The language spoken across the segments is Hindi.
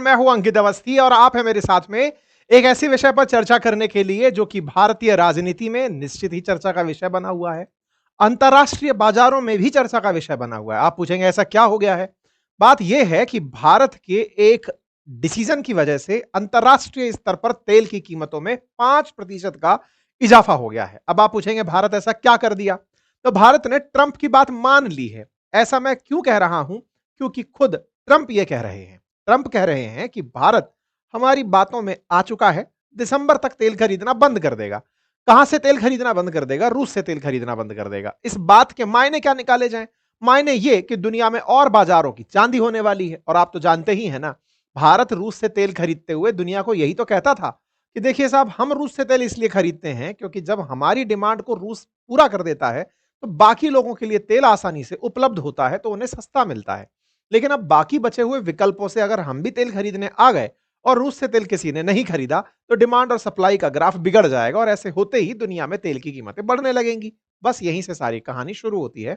मैं हूं अंकित अवस्थी और आप हैं मेरे साथ में एक ऐसे विषय पर चर्चा करने के लिए जो कि भारतीय राजनीति में निश्चित ही चर्चा का विषय बना हुआ है। अंतरराष्ट्रीय बाजारों में भी चर्चा का विषय बना हुआ है। आप पूछेंगे ऐसा क्या हो गया है? बात यह है कि भारत के एक डिसीजन की वजह से अंतरराष्ट्रीय स्तर पर तेल की कीमतों में 5% का इजाफा हो गया है। अब आप पूछेंगे भारत ऐसा क्या कर दिया? तो भारत ने ट्रंप की बात मान ली है। ऐसा मैं क्यों कह रहा हूं? क्योंकि खुद ट्रंप ये कह रहे हैं। ट्रंप कह रहे हैं कि भारत हमारी बातों में आ चुका है, दिसंबर तक तेल खरीदना बंद कर देगा। कहां से तेल खरीदना बंद कर देगा? रूस से तेल खरीदना बंद कर देगा। इस बात के मायने क्या निकाले जाएं? मायने ये कि दुनिया में और बाजारों की चांदी होने वाली है। और आप तो जानते ही हैं ना, भारत रूस से तेल खरीदते हुए दुनिया को यही तो कहता था कि देखिए साहब, हम रूस से तेल इसलिए खरीदते हैं क्योंकि जब हमारी डिमांड को रूस पूरा कर देता है तो बाकी लोगों के लिए तेल आसानी से उपलब्ध होता है, तो उन्हें सस्ता मिलता है। लेकिन अब बाकी बचे हुए विकल्पों से अगर हम भी तेल खरीदने आ गए और रूस से तेल किसी ने नहीं खरीदा, तो डिमांड और सप्लाई का ग्राफ बिगड़ जाएगा और ऐसे होते ही दुनिया में तेल की कीमतें बढ़ने लगेंगी। बस यहीं से सारी कहानी शुरू होती है।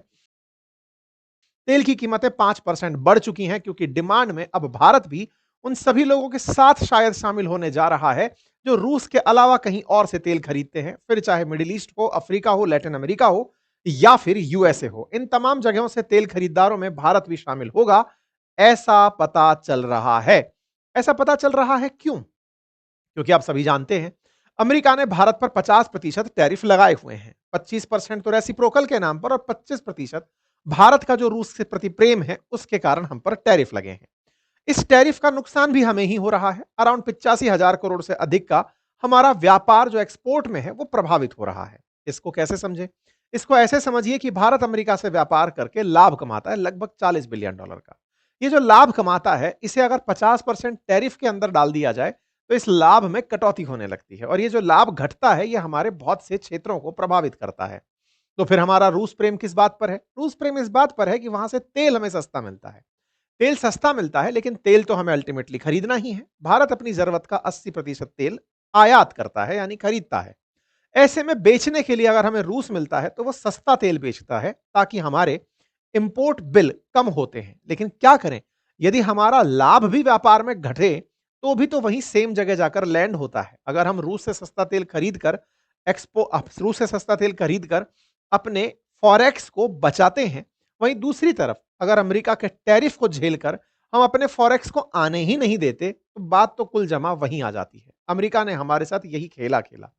तेल की कीमतें 5% बढ़ चुकी हैं क्योंकि डिमांड में अब भारत भी उन सभी लोगों के साथ शायद शामिल होने जा रहा है जो रूस के अलावा कहीं और से तेल खरीदते हैं, फिर चाहे मिडिल ईस्ट हो, अफ्रीका हो, लैटिन अमेरिका हो या फिर यूएसए हो। इन तमाम जगहों से तेल खरीदारों में भारत भी शामिल होगा, ऐसा पता चल रहा है। ऐसा पता चल रहा है क्यों? क्योंकि आप सभी जानते हैं, अमेरिका ने भारत पर 50% टैरिफ लगाए हुए हैं। 25% तो रेसिप्रोकल के नाम पर और 25% भारत का जो रूस से प्रति प्रेम है उसके कारण हम पर टैरिफ लगे हैं। इस टैरिफ का नुकसान भी हमें ही हो रहा है। अराउंड 85,000 करोड़ से अधिक का हमारा व्यापार जो एक्सपोर्ट में है वो प्रभावित हो रहा है। इसको कैसे समझे? इसको ऐसे समझिए कि भारत अमेरिका से व्यापार करके लाभ कमाता है लगभग $40 बिलियन का। ये जो लाभ कमाता है, इसे अगर 50% टैरिफ के अंदर डाल दिया जाए तो इस लाभ में कटौती होने लगती है और ये जो लाभ घटता है ये हमारे बहुत से क्षेत्रों को प्रभावित करता है। तो फिर हमारा रूस प्रेम किस बात पर है? रूस प्रेम इस बात पर है कि वहां से तेल हमें सस्ता मिलता है। तेल सस्ता मिलता है लेकिन तेल तो हमें अल्टीमेटली खरीदना ही है। भारत अपनी जरूरत का 80% तेल आयात करता है, यानी खरीदता है। ऐसे में बेचने के लिए अगर हमें रूस मिलता है तो वो सस्ता तेल बेचता है ताकि हमारे इंपोर्ट बिल कम होते हैं। लेकिन क्या करें, यदि हमारा लाभ भी व्यापार में घटे तो भी तो वही सेम जगह जाकर लैंड होता है। अगर हम रूस से सस्ता तेल खरीद कर रूस से सस्ता तेल खरीद कर अपने फॉरेक्स को बचाते हैं, वहीं दूसरी तरफ अगर अमेरिका के टैरिफ को झेलकर हम अपने फॉरेक्स को आने ही नहीं देते तो बात तो कुल जमा वहीं आ जाती है। अमेरिका ने हमारे साथ यही खेला खेला।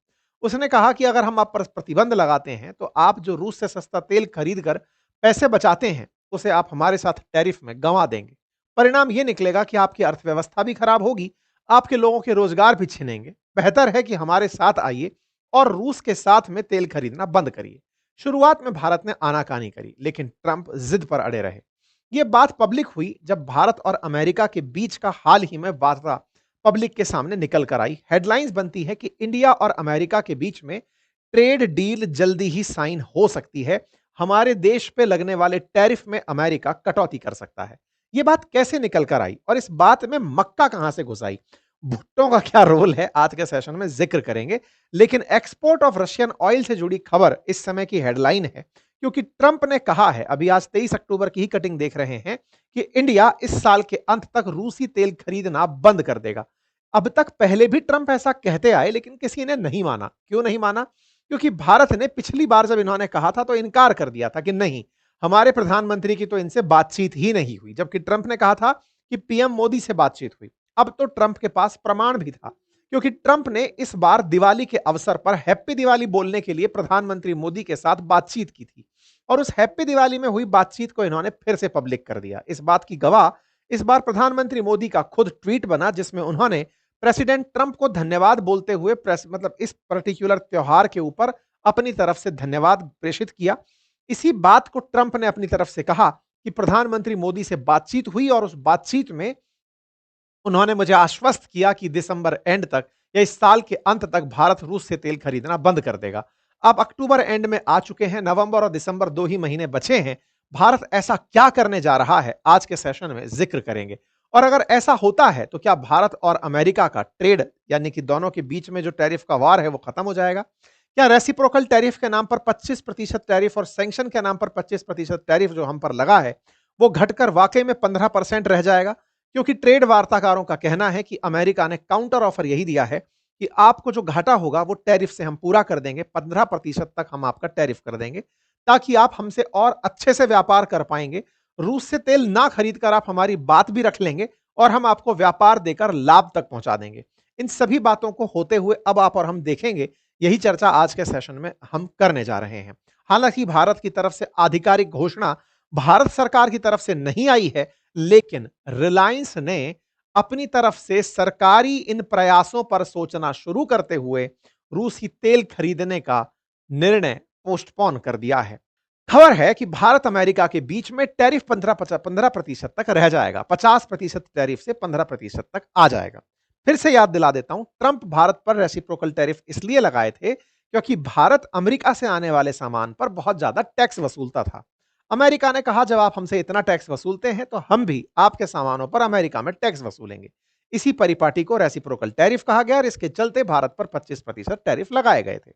उसने कहा कि अगर हम आप पर प्रतिबंध लगाते हैं तो आप जो रूस से सस्ता तेल खरीद कर पैसे बचाते हैं उसे आप हमारे साथ टैरिफ में गंवा देंगे। परिणाम यह निकलेगा कि आपकी अर्थव्यवस्था भी खराब होगी, आपके लोगों के रोजगार भी छिनेंगे। बेहतर है कि हमारे साथ आइए और रूस के साथ में तेल खरीदना बंद करिए। शुरुआत में भारत ने आनाकानी करी लेकिन ट्रंप जिद पर अड़े रहे। यह बात पब्लिक हुई जब भारत और अमेरिका के बीच का हाल ही में वार्ता पब्लिक के सामने निकल कर आई। हेडलाइंस बनती है कि इंडिया और अमेरिका के बीच में ट्रेड डील जल्दी ही साइन हो सकती है, हमारे देश पे लगने वाले टैरिफ में अमेरिका कटौती कर सकता है। यह बात कैसे निकल कर आई और इस बात में मक्का कहां से घुस आई, भुट्टो का क्या रोल है, आज के सेशन में जिक्र करेंगे। लेकिन एक्सपोर्ट ऑफ रशियन ऑयल से जुड़ी खबर इस समय की हेडलाइन है क्योंकि ट्रंप ने कहा है, अभी आज 23 अक्टूबर की ही कटिंग देख रहे हैं, कि इंडिया इस साल के अंत तक रूसी तेल खरीदना बंद कर देगा। अब तक पहले भी ट्रंप ऐसा कहते आए लेकिन किसी ने नहीं माना। क्यों नहीं माना? क्योंकि भारत ने पिछली बार जब इन्होंने कहा था तो इनकार कर दिया था कि नहीं, हमारे प्रधानमंत्री की तो इनसे बातचीत ही नहीं हुई, जबकि ट्रंप ने कहा था कि पीएम मोदी से बातचीत हुई। अब तो ट्रंप के पास प्रमाण भी था क्योंकि ट्रंप ने इस बार दिवाली के अवसर पर हैप्पी दिवाली बोलने के लिए प्रधानमंत्री मोदी के साथ बातचीत की थी और उस हैप्पी दिवाली में हुई बातचीत को इन्होंने फिर से पब्लिक कर दिया। इस बात की गवाह इस बार प्रधानमंत्री मोदी का खुद ट्वीट बना जिसमें उन्होंने प्रेसिडेंट ट्रंप को धन्यवाद बोलते हुए इस पर्टिकुलर त्योहार के ऊपर अपनी तरफ से धन्यवाद प्रेषित किया। इसी बात को ट्रंप ने अपनी तरफ से कहा कि प्रधानमंत्री मोदी से बातचीत हुई और उस बातचीत में उन्होंने मुझे आश्वस्त किया कि दिसंबर एंड तक या इस साल के अंत तक भारत रूस से तेल खरीदना बंद कर देगा। अब अक्टूबर एंड में आ चुके हैं, नवंबर और दिसंबर 2 ही महीने बचे हैं। भारत ऐसा क्या करने जा रहा है, आज के सेशन में जिक्र करेंगे। और अगर ऐसा होता है तो क्या भारत और अमेरिका का ट्रेड यानी कि दोनों के बीच में जो टैरिफ का वार है वो खत्म हो जाएगा? क्या रेसिप्रोकल टैरिफ के नाम पर 25% टैरिफ और सैंक्शन के नाम पर 25% टैरिफ जो हम पर लगा है वो घटकर वाकई में 15% रह जाएगा? क्योंकि ट्रेड वार्ताकारों का कहना है कि अमेरिका ने काउंटर ऑफर यही दिया है कि आपको जो घाटा होगा वो टैरिफ से हम पूरा कर देंगे, 15% तक हम आपका टैरिफ कर देंगे, ताकि आप हमसे और अच्छे से व्यापार कर पाएंगे। रूस से तेल ना खरीद कर आप हमारी बात भी रख लेंगे और हम आपको व्यापार देकर लाभ तक पहुंचा देंगे। इन सभी बातों को होते हुए अब आप और हम देखेंगे, यही चर्चा आज के सेशन में हम करने जा रहे हैं। हालांकि भारत की तरफ से आधिकारिक घोषणा भारत सरकार की तरफ से नहीं आई है, लेकिन रिलायंस ने अपनी तरफ से सरकारी इन प्रयासों पर सोचना शुरू करते हुए रूसी तेल खरीदने का निर्णय पोस्टपोन कर दिया है। खबर है कि भारत अमेरिका के बीच में टैरिफ 15% तक रह जाएगा, 50% टैरिफ से 15% तक आ जाएगा। फिर से याद दिला देता हूं, ट्रंप भारत पर रेसिप्रोकल टैरिफ इसलिए लगाए थे क्योंकि भारत अमेरिका से आने वाले सामान पर बहुत ज्यादा टैक्स वसूलता था। अमेरिका ने कहा जब आप हमसे इतना टैक्स वसूलते हैं तो हम भी आपके सामानों पर अमेरिका में टैक्स वसूलेंगे। इसी परिपाटी को रेसिप्रोकल टैरिफ कहा गया और इसके चलते भारत पर 25% टैरिफ लगाए गए थे।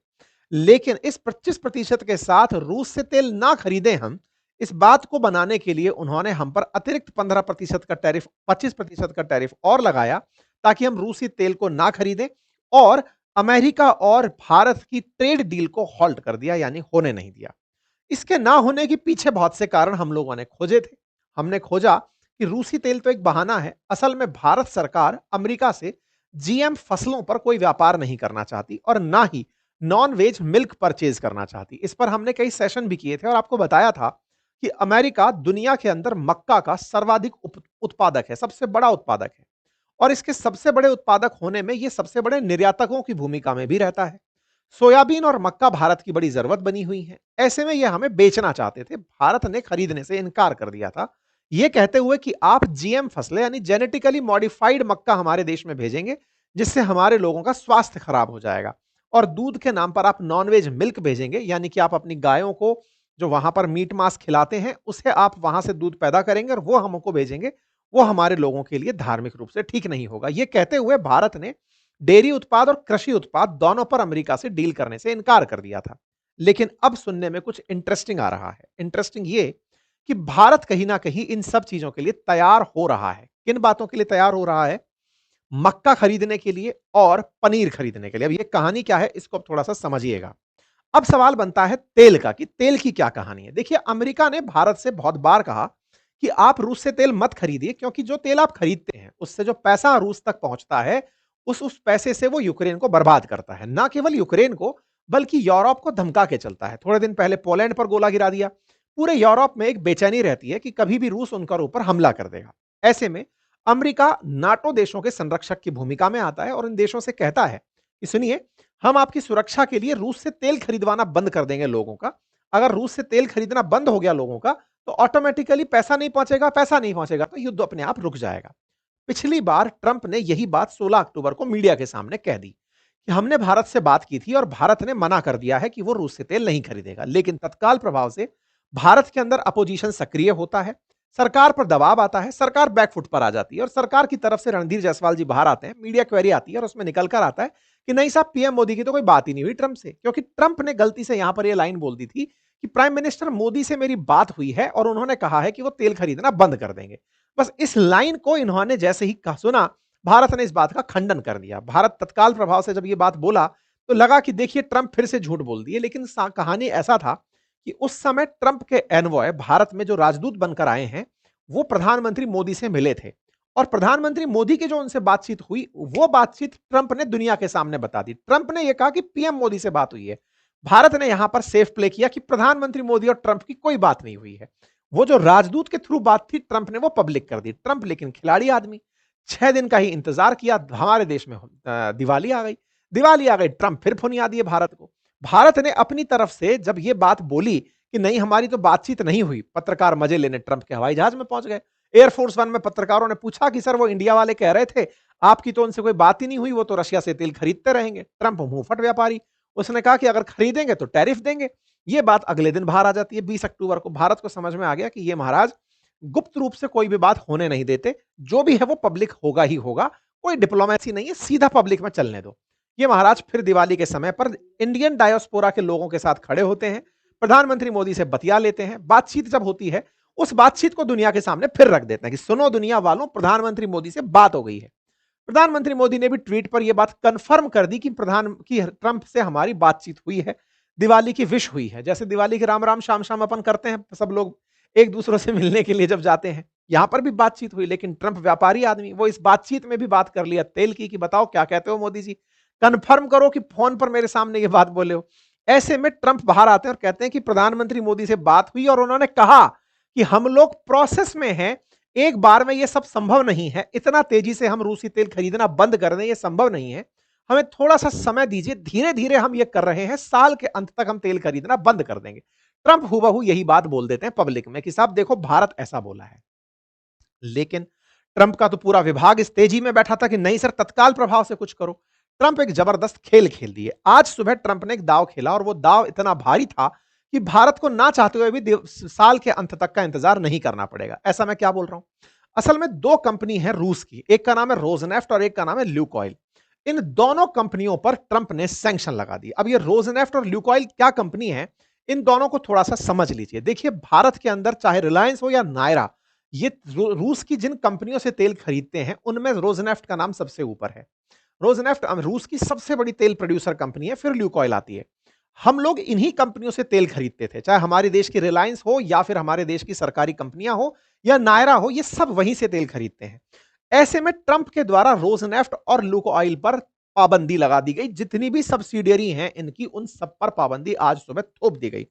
लेकिन इस 25% के साथ रूस से तेल ना खरीदें हम, इस बात को बनाने के लिए उन्होंने हम पर अतिरिक्त 15% का टैरिफ, 25% का टैरिफ और लगाया, ताकि हम रूसी तेल को ना खरीदें और अमेरिका और भारत की ट्रेड डील को हॉल्ट कर दिया, यानी होने नहीं दिया। इसके ना होने के पीछे बहुत से कारण हम लोगों ने खोजे थे। हमने खोजा कि रूसी तेल तो एक बहाना है, असल में भारत सरकार अमेरिका से जीएम फसलों पर कोई व्यापार नहीं करना चाहती और ना ही नॉन वेज मिल्क परचेज करना चाहती। इस पर हमने कई सेशन भी किए थे और आपको बताया था कि अमेरिका दुनिया के अंदर मक्का का सर्वाधिक उत्पादक है, सबसे बड़ा उत्पादक है और इसके सबसे बड़े उत्पादक होने में यह सबसे बड़े निर्यातकों की भूमिका में भी रहता है। सोयाबीन और मक्का भारत की बड़ी जरूरत बनी हुई है, ऐसे में यह हमें बेचना चाहते थे। भारत ने खरीदने से इनकार कर दिया था, यह कहते हुए कि आप जीएम फसलें यानी जेनेटिकली मॉडिफाइड मक्का हमारे देश में भेजेंगे, जिससे हमारे लोगों का स्वास्थ्य खराब हो जाएगा। और दूध के नाम पर आप नॉनवेज मिल्क भेजेंगे, यानी कि आप अपनी गायों को जो वहां पर मीट मांस खिलाते हैं उसे आप वहां से दूध पैदा करेंगे और वो हमको भेजेंगे, वो हमारे लोगों के लिए धार्मिक रूप से ठीक नहीं होगा। यह कहते हुए भारत ने डेयरी उत्पाद और कृषि उत्पाद दोनों पर अमेरिका से डील करने से इनकार कर दिया था। लेकिन अब सुनने में कुछ इंटरेस्टिंग आ रहा है। इंटरेस्टिंग ये कि भारत कहीं ना कहीं इन सब चीजों के लिए तैयार हो रहा है। किन बातों के लिए तैयार हो रहा है? मक्का खरीदने के लिए और पनीर खरीदने के लिए। अब ये कहानी क्या है, इसको अब थोड़ा सा समझिएगा। अब सवाल बनता है तेल का, कि तेल की क्या कहानी है। देखिए, अमेरिका ने भारत से बहुत बार कहा कि आप रूस से तेल मत खरीदिए, क्योंकि जो तेल आप खरीदते हैं उससे जो पैसा रूस तक पहुंचता है उस पैसे से वो यूक्रेन को बर्बाद करता है। ना केवल यूक्रेन को, बल्कि यूरोप को धमका के चलता है। थोड़े दिन पहले पोलैंड पर गोला गिरा दिया। पूरे यूरोप में एक बेचैनी रहती है कि कभी भी रूस उनका ऊपर हमला कर देगा। ऐसे में अमेरिका नाटो देशों के संरक्षक की भूमिका में आता है और इन देशों से कहता है कि सुनिए, हम आपकी सुरक्षा के लिए रूस से तेल खरीदवाना बंद कर देंगे लोगों का। अगर रूस से तेल खरीदना बंद हो गया लोगों का, तो ऑटोमेटिकली पैसा नहीं पहुंचेगा, पैसा नहीं पहुंचेगा तो युद्ध अपने आप रुक जाएगा। पिछली बार ट्रंप ने यही बात 16 अक्टूबर को मीडिया के सामने कह दी कि हमने भारत से बात की थी और भारत ने मना कर दिया है कि वो रूस से तेल नहीं खरीदेगा। लेकिन तत्काल प्रभाव से भारत के अंदर अपोजिशन सक्रिय होता है, सरकार पर दबाव आता है, सरकार बैकफुट पर आ जाती है और सरकार की तरफ से रणधीर जायसवाल जी बाहर आते हैं, मीडिया क्वेरी आती है और उसमें निकल कर आता है कि नहीं साहब, पीएम मोदी की तो कोई बात ही नहीं हुई ट्रंप से, क्योंकि ट्रंप ने गलती से यहां पर यह लाइन बोल दी थी कि प्राइम मिनिस्टर मोदी से मेरी बात हुई है और उन्होंने कहा है कि वो तेल खरीदना बंद कर देंगे। बस इस लाइन को इन्होंने जैसे ही कहा सुना, भारत ने इस बात का खंडन कर दिया। भारत तत्काल प्रभाव से जब ये बात बोला तो लगा कि देखिए ट्रंप फिर से झूठ बोल दिए। लेकिन कहानी ऐसा था कि उस समय ट्रंप के एनवॉय भारत में जो राजदूत बनकर आए हैं, वो प्रधानमंत्री मोदी से मिले थे और प्रधानमंत्री मोदी की जो उनसे बातचीत हुई, वो बातचीत ट्रंप ने दुनिया के सामने बता दी। ट्रंप ने यह कहा कि पीएम मोदी से बात हुई है। भारत ने यहां पर सेफ प्ले किया कि प्रधानमंत्री मोदी और ट्रंप की कोई बात नहीं हुई है। वो जो राजदूत के थ्रू बात थी, ट्रंप ने वो पब्लिक कर दी। ट्रंप लेकिन खिलाड़ी आदमी, 6 दिन का ही इंतजार किया, हमारे देश में दिवाली आ गई। दिवाली आ गई, ट्रंप फिर फुनिया दिए भारत को। भारत ने अपनी तरफ से जब ये बात बोली कि नहीं हमारी तो बातचीत नहीं हुई, पत्रकार मजे लेने ट्रंप के हवाई जहाज में पहुंच गए। एयरफोर्स 1 में पत्रकारों ने पूछा कि सर वो इंडिया वाले कह रहे थे आपकी तो उनसे कोई बात ही नहीं हुई, वो तो रशिया से तेल खरीदते रहेंगे। ट्रंप मुंहफट व्यापारी, उसने कहा कि अगर खरीदेंगे तो टैरिफ देंगे। ये बात अगले दिन बाहर आ जाती है 20 अक्टूबर को। भारत को समझ में आ गया कि ये महाराज गुप्त रूप से कोई भी बात होने नहीं देते, जो भी है वो पब्लिक होगा ही होगा, कोई डिप्लोमेसी नहीं है, सीधा पब्लिक में चलने दो। ये महाराज फिर दिवाली के समय पर इंडियन डायस्पोरा के लोगों के साथ खड़े होते हैं, प्रधानमंत्री मोदी से बतिया लेते हैं। बातचीत जब होती है उस बातचीत को दुनिया के सामने फिर रख देते हैं कि सुनो दुनिया वालों, प्रधानमंत्री मोदी से बात हो गई है। प्रधानमंत्री मोदी ने भी ट्वीट पर यह बात कंफर्म कर दी कि ट्रंप से हमारी बातचीत हुई है, दिवाली की विश हुई है। जैसे दिवाली के राम राम शाम शाम अपन करते हैं, सब लोग एक दूसरों से मिलने के लिए जब जाते हैं, यहां पर भी बातचीत हुई। लेकिन ट्रंप व्यापारी आदमी, वो इस बातचीत में भी बात कर लिया तेल की कि बताओ क्या कहते हो मोदी जी, कंफर्म करो कि फोन पर मेरे सामने ये बात बोले हो। ऐसे में ट्रंप बाहर आते हैं और कहते हैं कि प्रधानमंत्री मोदी से बात हुई और उन्होंने कहा कि हम लोग प्रोसेस में हैं, एक बार में ये सब संभव नहीं है, इतना तेजी से हम रूसी तेल खरीदना बंद कर दें, ये संभव नहीं है, हमें थोड़ा सा समय दीजिए, धीरे धीरे हम ये कर रहे हैं, साल के अंत तक हम तेल खरीदना बंद कर देंगे। ट्रंप हुबहू यही बात बोल देते हैं पब्लिक में कि साहब देखो भारत ऐसा बोला है। लेकिन ट्रंप का तो पूरा विभाग इस तेजी में बैठा था कि नहीं सर, तत्काल प्रभाव से कुछ करो। ट्रंप एक जबरदस्त खेल खेल दिए। आज सुबह ट्रंप ने एक दाव खेला और वो दाव इतना भारी था कि भारत को ना चाहते हुए भी साल के अंत तक का इंतजार नहीं करना पड़ेगा। ऐसा मैं क्या बोल रहा हूं? असल में दो कंपनी है रूस की, एक का नाम है रोजनेफ्ट और एक का नाम है ल्यूकॉयल। इन दोनों कंपनियों पर ट्रंप ने सैंक्शन लगा दिए। अब ये रोजनेफ्ट और ल्यूकॉयल क्या कंपनी है, इन दोनों को थोड़ा सा समझ लीजिए। देखिए भारत के अंदर चाहे रिलायंस हो या नायरा, ये रूस की जिन कंपनियों से तेल खरीदते हैं उनमें रोजनेफ्ट का नाम सबसे ऊपर है। रोजनेफ्ट रूस की सबसे बड़ी तेल प्रोड्यूसर कंपनी है, फिर ल्यूकॉयल आती है। हम लोग इन्हीं कंपनियों से तेल खरीदते थे, चाहे हमारे देश की रिलायंस हो या फिर हमारे देश की सरकारी कंपनियां हो या नायरा हो, ये सब वहीं से तेल खरीदते हैं। ऐसे में ट्रंप के द्वारा रोजनेफ्ट और ल्यूकॉयल पर पाबंदी लगा दी गई। जितनी भी सब्सिडियरी हैं इनकी, उन सब पर पाबंदी आज सुबह थोप दी गई।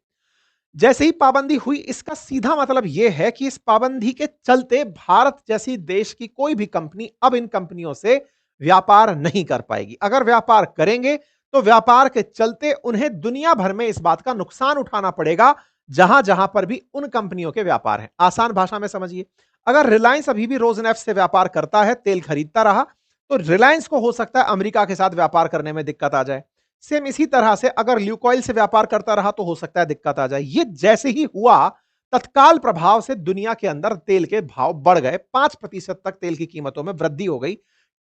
जैसे ही पाबंदी हुई, इसका सीधा मतलब यह है कि इस पाबंदी के चलते भारत जैसी देश की कोई भी कंपनी अब इन कंपनियों से व्यापार नहीं कर पाएगी। अगर व्यापार करेंगे तो व्यापार के चलते उन्हें दुनिया भर में इस बात का नुकसान उठाना पड़ेगा जहां जहां पर भी उन कंपनियों के व्यापार हैं। आसान भाषा में समझिए, अगर रिलायंस अभी भी रोजनेफ्ट से व्यापार करता है, तेल खरीदता रहा, तो रिलायंस को हो सकता है अमेरिका के साथ व्यापार करने में दिक्कत आ जाए। सेम इसी तरह से अगर ल्यूकॉयल से व्यापार करता रहा तो हो सकता है दिक्कत आ जाए। ये जैसे ही हुआ, तत्काल प्रभाव से दुनिया के अंदर तेल के भाव बढ़ गए, 5% तक तेल की कीमतों में वृद्धि हो गई।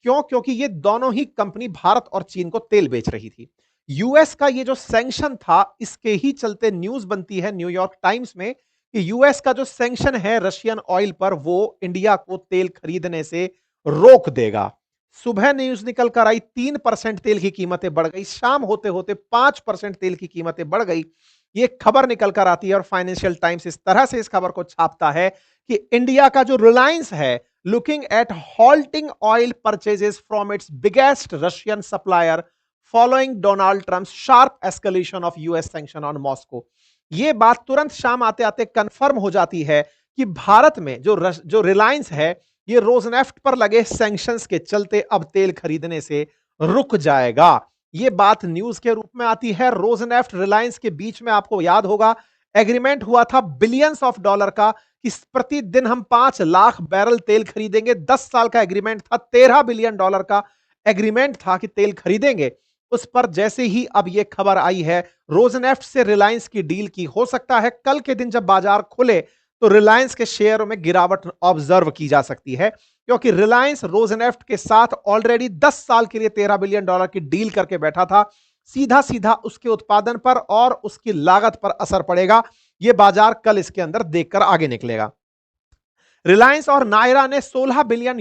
क्यों? क्योंकि ये दोनों ही कंपनी भारत और चीन को तेल बेच रही थी। यूएस का ये जो सैंक्शन था, इसके ही चलते न्यूज बनती है न्यूयॉर्क टाइम्स में कि यूएस का जो सैंक्शन है रशियन ऑयल पर, वो इंडिया को तेल खरीदने से रोक देगा। सुबह न्यूज निकल कर आई, 3% तेल की कीमतें बढ़ गई, शाम होते होते 5% तेल की कीमतें बढ़ गई। ये खबर निकल कर आती है और फाइनेंशियल टाइम्स इस तरह से इस खबर को छापता है कि इंडिया का जो रिलायंस है, looking at halting oil purchases from its biggest Russian supplier following Donald Trump sharp escalation of US sanction on Moscow. ये बात तुरंत शाम आते आते कंफर्म हो जाती है कि भारत में जो रिलायंस है, ये रोजनेफ्ट पर लगे सैंक्शंस के चलते अब तेल खरीदने से रुक जाएगा। ये बात न्यूज के रूप में आती है। रोजनेफ्ट रिलायंस के बीच में आपको याद होगा एग्रीमेंट हुआ था बिलियंस ऑफ डॉलर का कि प्रतिदिन हम 5 लाख बैरल तेल खरीदेंगे। 10 साल का एग्रीमेंट था, $13 बिलियन का एग्रीमेंट था कि तेल खरीदेंगे। उस पर जैसे ही अब यह खबर आई है रोजनेफ्ट से रिलायंस की डील की, हो सकता है कल के दिन जब बाजार खुले तो रिलायंस के शेयरों में गिरावट ऑब्जर्व की जा सकती है, क्योंकि रिलायंस रोजनेफ्ट के साथ ऑलरेडी 10 साल के लिए $13 बिलियन की डील करके बैठा था। सीधा सीधा उसके उत्पादन पर और उसकी लागत पर असर पड़ेगा। यह बाजार कल इसके अंदर देखकर आगे निकलेगा। रिलायंस और नायरा ने $16 बिलियन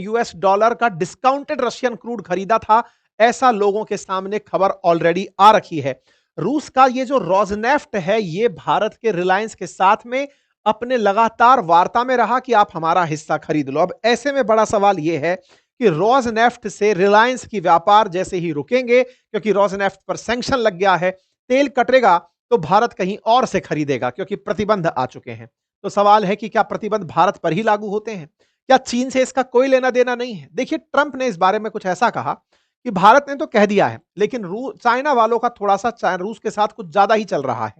का डिस्काउंटेड रशियन क्रूड खरीदा था, ऐसा लोगों के सामने खबर ऑलरेडी आ रखी है। रूस का ये जो रोजनेफ्ट है, ये भारत के रिलायंस के साथ में अपने लगातार वार्ता में रहा कि आप हमारा हिस्सा खरीद लो। अब ऐसे में बड़ा सवाल यह है कि रोजनेफ्ट से रिलायंस की व्यापार जैसे ही रुकेंगे, क्योंकि रोजनेफ्ट पर सैंक्शन लग गया है, तेल कटेगा तो भारत कहीं और से खरीदेगा क्योंकि प्रतिबंध आ चुके हैं। तो सवाल है कि क्या प्रतिबंध भारत पर ही लागू होते हैं? क्या चीन से इसका कोई लेना देना नहीं है? देखिए ट्रंप ने इस बारे में कुछ ऐसा कहा कि भारत ने तो कह दिया है, लेकिन चाइना वालों का थोड़ा सा रूस के साथ कुछ ज्यादा ही चल रहा है।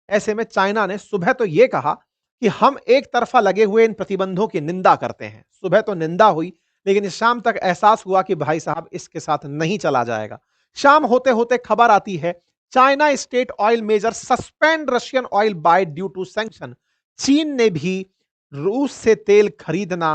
ऐसे में चाइना ने सुबह तो यह कहा कि हम एक तरफा लगे हुए इन प्रतिबंधों की निंदा करते हैं। सुबह तो निंदा हुई, लेकिन इस शाम तक एहसास हुआ कि भाई साहब इसके साथ नहीं चला जाएगा। शाम होते होते खबर आती है China state oil major suspend Russian oil buy due to sanction. चीन ने भी रूस से तेल खरीदना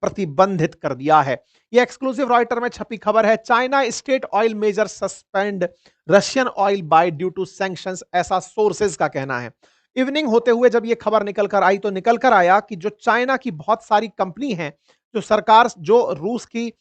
प्रतिबंधित कर दिया है। यह एक्सक्लूसिव रॉयटर में छपी खबर है। China state oil major suspend Russian oil buy due to sanctions, ऐसा सोर्सेज का कहना है। इवनिंग होते हुए जब ये खबर निकल कर आई तो निकल कर आया कि जो चाइना की बहुत सारी कंपनी हैं, जो सरकार जो रूस की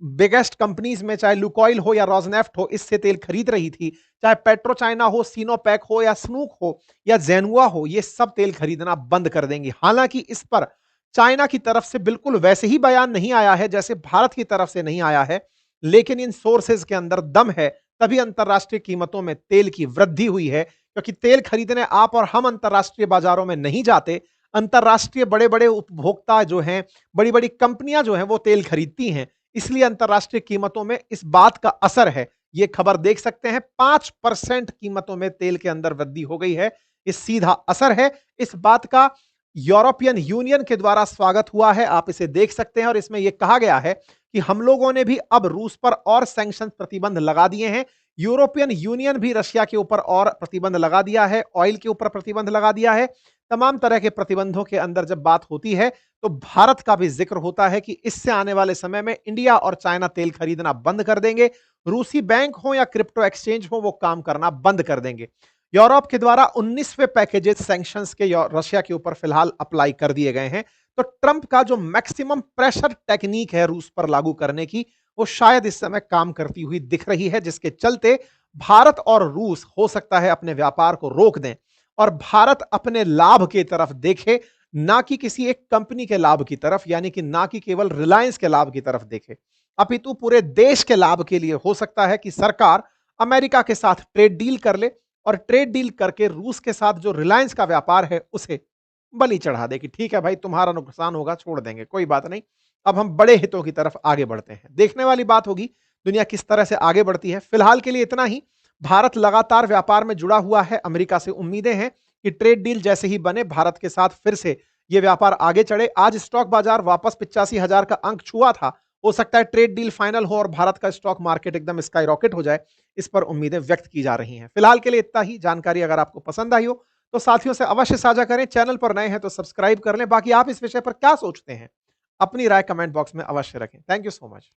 बिगेस्ट कंपनीज में चाहे लुकोइल हो या रोजनेफ्ट हो इससे तेल खरीद रही थी, चाहे पेट्रो चाइना हो, सिनोपैक हो या स्नूक हो या जेनुआ हो, ये सब तेल खरीदना बंद कर देंगी। हालांकि इस पर चाइना की तरफ से बिल्कुल वैसे ही बयान नहीं आया है जैसे भारत की तरफ से नहीं आया है, लेकिन इन सोर्सेज के अंदर दम है, तभी अंतरराष्ट्रीय कीमतों में तेल की वृद्धि हुई है। क्योंकि तेल खरीदने आप और हम अंतरराष्ट्रीय बाजारों में नहीं जाते, अंतरराष्ट्रीय बड़े-बड़े उपभोक्ता जो हैं, बड़ी-बड़ी कंपनियां जो हैं वो तेल खरीदती हैं, इसलिए अंतरराष्ट्रीय कीमतों में इस बात का असर है। ये खबर देख सकते हैं 5% कीमतों में तेल के अंदर वृद्धि हो गई है। इस सीधा असर है इस बात का। यूरोपियन यूनियन के द्वारा स्वागत हुआ है, आप इसे देख सकते हैं और इसमें यह कहा गया है कि हम लोगों ने भी अब रूस पर और सैंक्शन प्रतिबंध लगा दिए हैं। यूरोपियन यूनियन भी रशिया के ऊपर और प्रतिबंध लगा दिया है, ऑयल के ऊपर प्रतिबंध लगा दिया है। तमाम तरह के प्रतिबंधों के अंदर जब बात होती है तो भारत का भी जिक्र होता है कि इससे आने वाले समय में इंडिया और चाइना तेल खरीदना बंद कर देंगे। रूसी बैंक हो या क्रिप्टो एक्सचेंज हो, वो काम करना बंद कर देंगे। यूरोप के द्वारा 19वें पैकेजेस सैंक्शंस के रशिया के ऊपर फिलहाल अप्लाई कर दिए गए हैं। तो ट्रंप का जो मैक्सिमम प्रेशर टेक्निक है रूस पर लागू करने की, वो शायद इस समय काम करती हुई दिख रही है, जिसके चलते भारत और रूस हो सकता है अपने व्यापार को रोक दें और भारत अपने लाभ की तरफ देखे, ना कि किसी एक कंपनी के लाभ की तरफ, यानी कि ना कि केवल रिलायंस के लाभ की तरफ देखे, अपितु पूरे देश के लाभ के लिए हो सकता है कि सरकार अमेरिका के साथ ट्रेड डील कर ले और ट्रेड डील करके रूस के साथ जो रिलायंस का व्यापार है उसे बलि चढ़ा दे कि ठीक है भाई, तुम्हारा नुकसान होगा, छोड़ देंगे, कोई बात नहीं। अब हम बड़े हितों की तरफ आगे बढ़ते हैं। देखने वाली बात होगी दुनिया किस तरह से आगे बढ़ती है। फिलहाल के लिए इतना ही। भारत लगातार व्यापार में जुड़ा हुआ है, अमेरिका से उम्मीदें हैं कि ट्रेड डील जैसे ही बने भारत के साथ फिर से यह व्यापार आगे चढ़े। आज स्टॉक बाजार वापस 85,000 का अंक छुआ था। हो सकता है ट्रेड डील फाइनल हो और भारत का स्टॉक मार्केट एकदम स्काई रॉकेट हो जाए, इस पर उम्मीदें व्यक्त की जा रही हैं। फिलहाल के लिए इतना ही। जानकारी अगर आपको पसंद आई हो तो साथियों से अवश्य साझा करें। चैनल पर नए हैं तो सब्सक्राइब कर लें। बाकी आप इस विषय पर क्या सोचते हैं, अपनी राय कमेंट बॉक्स में अवश्य रखें। Thank you so much.